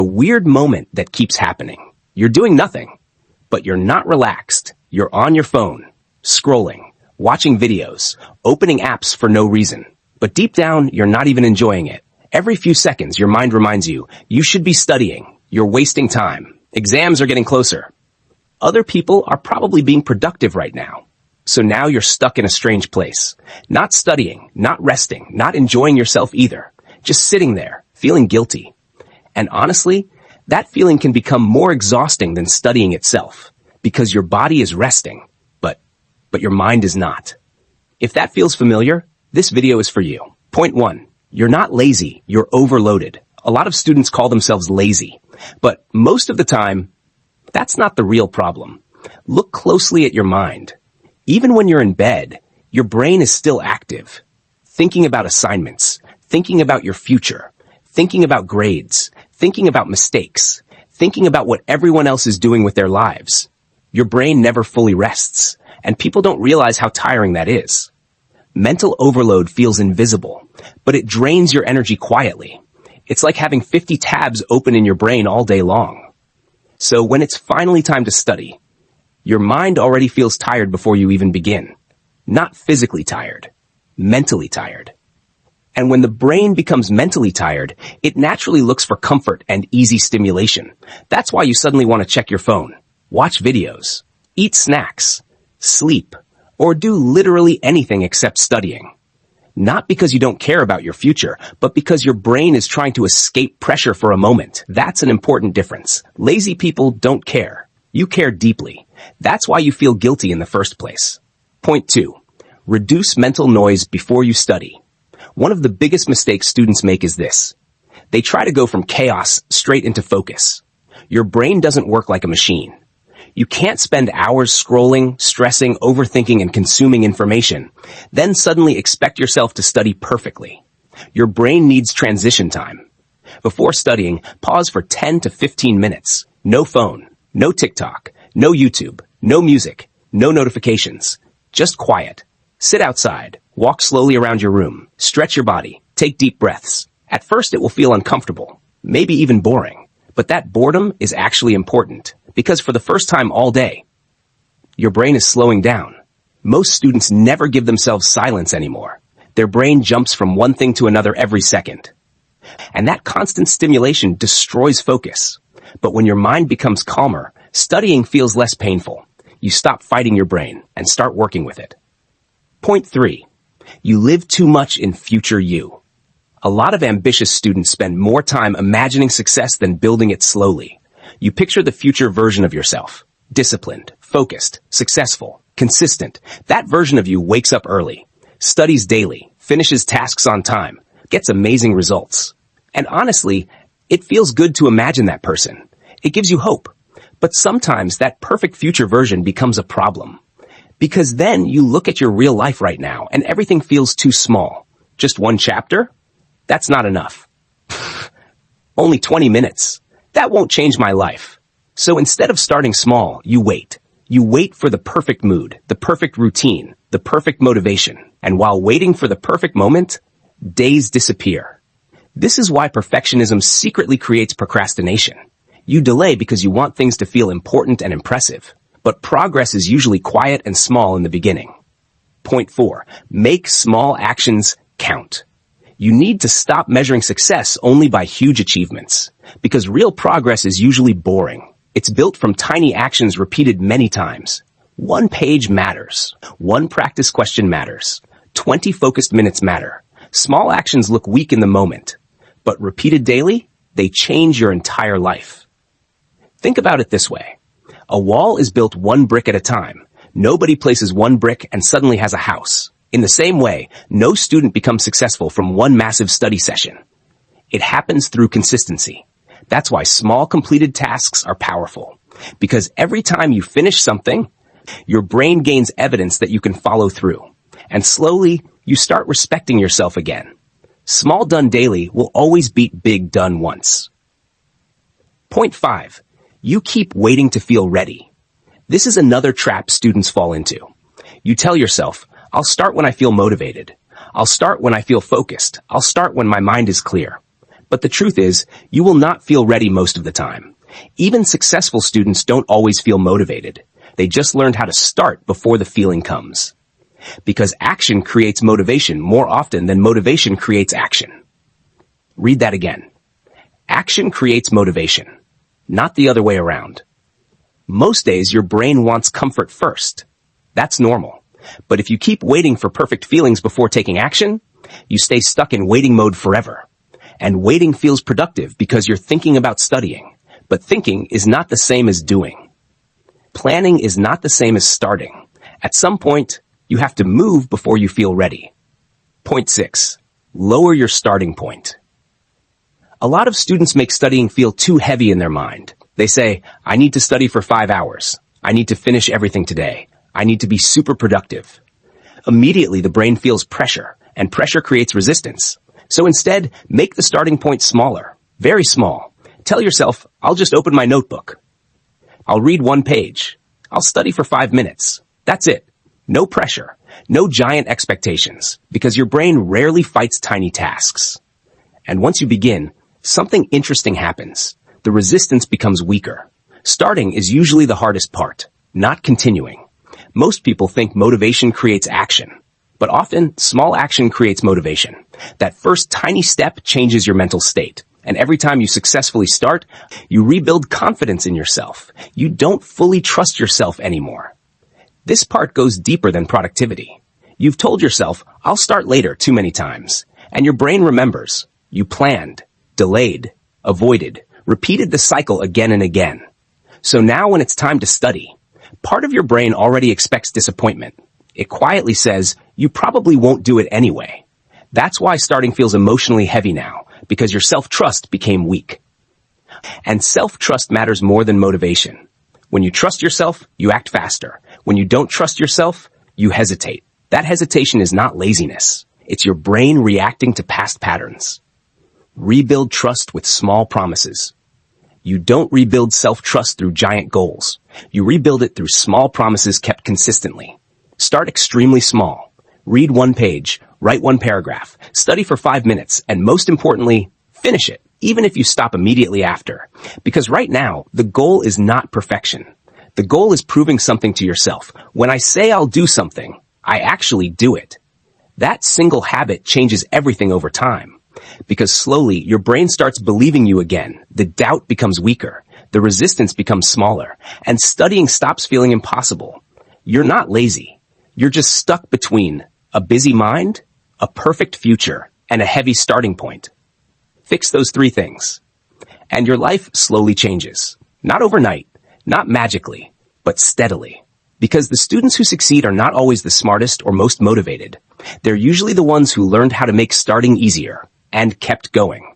A weird moment that keeps happening. You're doing nothing, but you're not relaxed. You're on your phone, scrolling, watching videos, opening apps for no reason. But deep down, you're not even enjoying it. Every few seconds, your mind reminds you, you should be studying. You're wasting time. Exams are getting closer. Other people are probably being productive right now. So now you're stuck in a strange place. Not studying, not resting, not enjoying yourself either. Just sitting there, feeling guilty. And honestly, that feeling can become more exhausting than studying itself, because your body is resting, but your mind is not. If that feels familiar, this video is for you. Point 1. You're not lazy, you're overloaded. A lot of students call themselves lazy, but most of the time, that's not the real problem. Look closely at your mind. Even when you're in bed, your brain is still active, thinking about assignments, thinking about your future, thinking about grades, thinking about mistakes, thinking about what everyone else is doing with their lives. Your brain never fully rests, and people don't realize how tiring that is. Mental overload feels invisible, but it drains your energy quietly. It's like having 50 tabs open in your brain all day long. So when it's finally time to study, your mind already feels tired before you even begin. Not physically tired, mentally tired. And when the brain becomes mentally tired, it naturally looks for comfort and easy stimulation. That's why you suddenly want to check your phone, watch videos, eat snacks, sleep, or do literally anything except studying. Not because you don't care about your future, but because your brain is trying to escape pressure for a moment. That's an important difference. Lazy people don't care. You care deeply. That's why you feel guilty in the first place. Point 2. Reduce mental noise before you study. One of the biggest mistakes students make is this. They try to go from chaos straight into focus. Your brain doesn't work like a machine. You can't spend hours scrolling, stressing, overthinking, and consuming information, then suddenly expect yourself to study perfectly. Your brain needs transition time. Before studying, pause for 10 to 15 minutes. No phone, no TikTok, no YouTube, no music, no notifications. Just quiet. Sit outside. Walk slowly around your room. Stretch your body. Take deep breaths. At first, it will feel uncomfortable, maybe even boring. But that boredom is actually important, because for the first time all day, your brain is slowing down. Most students never give themselves silence anymore. Their brain jumps from one thing to another every second. And that constant stimulation destroys focus. But when your mind becomes calmer, studying feels less painful. You stop fighting your brain and start working with it. Point 3. You live too much in future you. A lot of ambitious students spend more time imagining success than building it slowly. You picture the future version of yourself. Disciplined, focused, successful, consistent. That version of you wakes up early, studies daily, finishes tasks on time, gets amazing results. And honestly, it feels good to imagine that person. It gives you hope. But sometimes that perfect future version becomes a problem. Because then you look at your real life right now and everything feels too small. Just one chapter? That's not enough. Only 20 minutes. That won't change my life. So instead of starting small, you wait. You wait for the perfect mood, the perfect routine, the perfect motivation. And while waiting for the perfect moment, days disappear. This is why perfectionism secretly creates procrastination. You delay because you want things to feel important and impressive. But progress is usually quiet and small in the beginning. Point 4. Make small actions count. You need to stop measuring success only by huge achievements, because real progress is usually boring. It's built from tiny actions repeated many times. One page matters. One practice question matters. 20 focused minutes matter. Small actions look weak in the moment, but repeated daily, they change your entire life. Think about it this way. A wall is built one brick at a time. Nobody places one brick and suddenly has a house. In the same way, no student becomes successful from one massive study session. It happens through consistency. That's why small completed tasks are powerful. Because every time you finish something, your brain gains evidence that you can follow through. And slowly, you start respecting yourself again. Small done daily will always beat big done once. Point 5. You keep waiting to feel ready. This is another trap students fall into. You tell yourself, I'll start when I feel motivated. I'll start when I feel focused. I'll start when my mind is clear. But the truth is, you will not feel ready most of the time. Even successful students don't always feel motivated. They just learned how to start before the feeling comes. Because action creates motivation more often than motivation creates action. Read that again. Action creates motivation, not the other way around. Most days your brain wants comfort first. That's normal. But if you keep waiting for perfect feelings before taking action, you stay stuck in waiting mode forever. And waiting feels productive because you're thinking about studying. But thinking is not the same as doing. Planning is not the same as starting. At some point, you have to move before you feel ready. Point 6. Lower your starting point. A lot of students make studying feel too heavy in their mind. They say, I need to study for 5 hours. I need to finish everything today. I need to be super productive. Immediately, the brain feels pressure, and pressure creates resistance. So instead, make the starting point smaller, very small. Tell yourself, I'll just open my notebook. I'll read 1 page. I'll study for 5 minutes. That's it. No pressure. No giant expectations, because your brain rarely fights tiny tasks. And once you begin, something interesting happens. The resistance becomes weaker. Starting is usually the hardest part, not continuing. Most people think motivation creates action, but often small action creates motivation. That first tiny step changes your mental state. And every time you successfully start, you rebuild confidence in yourself. You don't fully trust yourself anymore. This part goes deeper than productivity. You've told yourself, I'll start later too many times. And your brain remembers. You planned, delayed, avoided, repeated the cycle again and again. So now when it's time to study, part of your brain already expects disappointment. It quietly says, you probably won't do it anyway. That's why starting feels emotionally heavy now, because your self-trust became weak. And self-trust matters more than motivation. When you trust yourself, you act faster. When you don't trust yourself, you hesitate. That hesitation is not laziness. It's your brain reacting to past patterns. Rebuild trust with small promises. You don't rebuild self-trust through giant goals. You rebuild it through small promises kept consistently. Start extremely small. Read 1 page, write 1 paragraph, study for 5 minutes, and most importantly, finish it, even if you stop immediately after. Because right now, the goal is not perfection. The goal is proving something to yourself. When I say I'll do something, I actually do it. That single habit changes everything over time. Because slowly, your brain starts believing you again. The doubt becomes weaker. The resistance becomes smaller. And studying stops feeling impossible. You're not lazy. You're just stuck between a busy mind, a perfect future, and a heavy starting point. Fix those 3 things. And your life slowly changes. Not overnight, not magically, but steadily. Because the students who succeed are not always the smartest or most motivated. They're usually the ones who learned how to make starting easier and kept going.